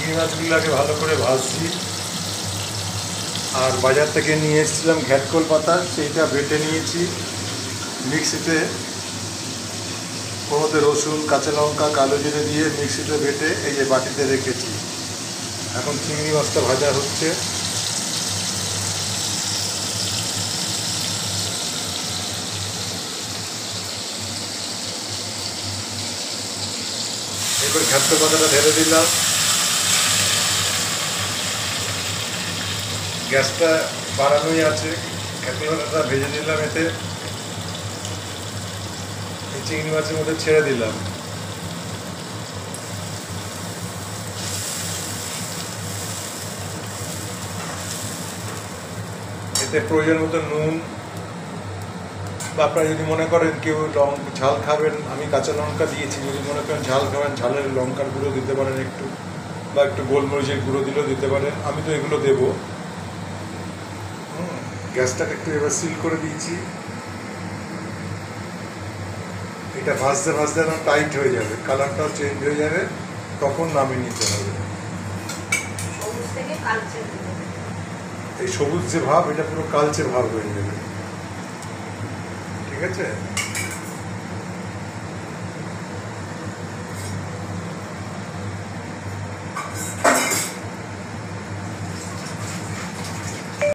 চিংড়ি মাছগুলোকে ভালো করে ভাজছি। আর বাজার থেকে নিয়ে এসেছিলাম ঘ্যাটকোল পাতা, সেইটা বেটে নিয়েছি মিক্সিতে। ওর মধ্যে রসুন, কাঁচা লঙ্কা, কালো জিরে দিয়ে মিক্সিতে বেটে এই যে বাটিতে রেখেছি। এখন চিংড়ি মাছটা ভাজা হচ্ছে। এবার ঘ্যাটকোল পাতাটা ঢেলে দিলাম। গ্যাসটা বাড়ানোই আছে। ঘ্যাটকোল পাতাটা ভেজে দিলাম, এতে এই চিংড়ি মাছের মধ্যে ছেড়ে দিলাম। এতে প্রয়োজন মতো নুন, বা আপনারা যদি মনে করেন কেউ ঝাল খাবেন, আমি কাঁচা লঙ্কা দিয়েছি, যদি মনে করেন ঝাল খাবেন ঝালের লঙ্কার গুঁড়ো দিতে পারেন একটু, বা একটু গোলমরিচের গুঁড়ো দিলেও দিতে পারেন। আমি তো এগুলো দেবো। গ্যাসটাকে একটু এবার সিল করে দিয়েছি। এটা ভাজতে ভাজতে একদম টাইট হয়ে যাবে, কালারটাও চেঞ্জ হয়ে যাবে, তখন নামিয়ে নিতে হবে। এই সবুজ যে ভাব, এটা পুরো কালচে ভাব হয়ে যাবে। ঠিক আছে।